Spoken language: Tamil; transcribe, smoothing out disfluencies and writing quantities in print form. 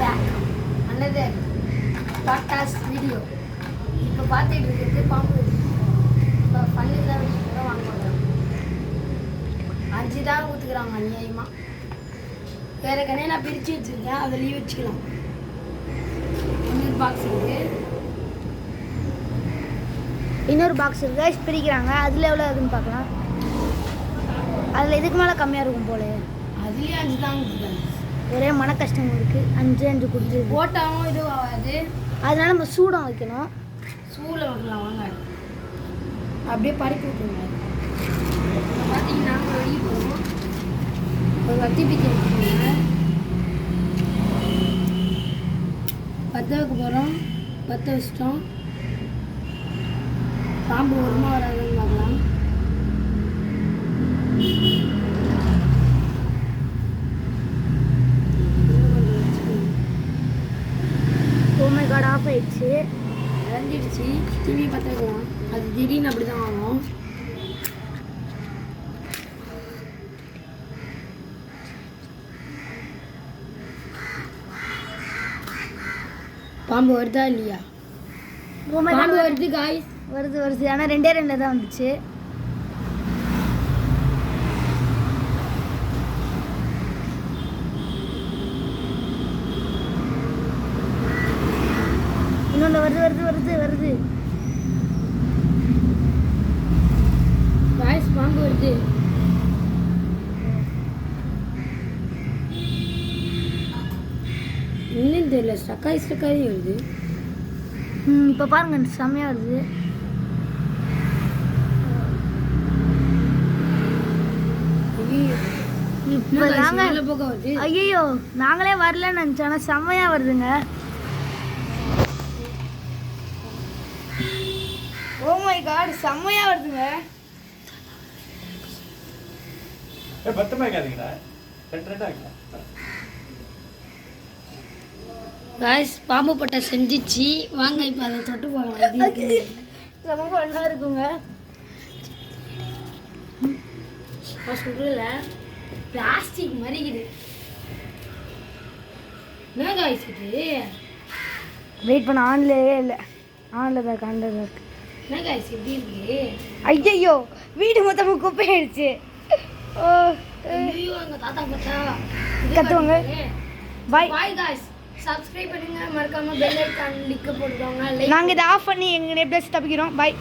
Back another podcast video. இப்போ பார்த்துட்டு இருக்கிறது பாம்பு இப்போ பள்ளியில் தான் வாங்க போகிறோம். 5 தான் ஊற்றுக்குறாங்க அநியாயமாக. வேறு கடையை நான் பிரித்து வச்சுருக்கேன், அதை லீவ் வச்சுக்கலாம். இன்னொரு பாக்ஸ் இருக்குது, இன்னொரு பாக்ஸ் இருக்குது பிரிக்கிறாங்க. அதில் எவ்வளோ இருக்குன்னு பார்க்கலாம். அதில் இதுக்கு மேலே கம்மியாக இருக்கும் போல. அதுலேயும் 5 தான் கொடுத்துருக்காங்க. ஒரே மன கஷ்டம் இருக்குது. 5 கொடுத்து போட்டாலும் இதுவும் ஆகாது. அதனால நம்ம சூடம் வைக்கணும். சூளை வைக்கலாம் வாங்க. அப்படியே பறிப்பு விட்டுருங்க. பார்த்தீங்கன்னா வெளியே போகிறோம். ஒரு வத்தி பிச்சு வச்சுக்கோங்க. பற்ற வைக்க போகிறோம். பற்ற வச்சிட்டோம். பாம்பு வருமா வராதுன்னு பார்க்கலாம். ஓமை கார்டு ஆஃப் ஆயிடுச்சு, இறஞ்சிடுச்சு. டிவி பார்த்துக்கலாம். அது திடீர்னு அப்படி தான் ஆகும். பாம்பு வருதா இல்லையா? ஓமை பாம்பு கார்டு வருது காய்ஸ். வருது. ஆனால் 2 தான் வந்துச்சு. இன்னொன்று வருது. காய்ஸ் பாம்பு வருது. இன்னும் தெரியல, ஸ்டக்காய் வருது. இப்போ பாருங்க செம்மையாக வருது. இப்போ நல்ல பக்கம் வருது. ஐயோ நாங்களே வரலன்னு நினச்சோம், ஆனால் செம்மையாக வருதுங்க. ஓ மை காட் செம்மையாக வருதுங்க. காய்ஸ் பாம்பு பட்டை செஞ்சிச்சு. வாங்க இப்போ அதை தொட்டு போகலாம். ரொம்ப நல்லா இருக்குங்க. நான் சொல்றல பிளாஸ்டிக் மாதிரி இருக்குது. என்ன காய்ஸ் இது? வெயிட் பண்ண ஆன்லேயே இல்லை. ஆனில் தான் கண்டது இருக்கு. என்ன காய்ஸ் எப்படி இருக்கு? ஐயோ வீடு மொத்தமாக குப்பை ஆயிடுச்சு. ஓ ஐயோ எங்கள் தாத்தா பார்த்தா கத்துவாங்க. பாய் பாய் காய்ஸ். சப்ஸ்கிரைப் பண்ணுங்க, மறக்காம பெல் ஐகான் கிளிக் போட்டுக்கோங்க. நாங்கள் இதை ஆஃப் பண்ணி எங்கள் நெப்டஸ் தப்பிக்கிறோம். பாய்.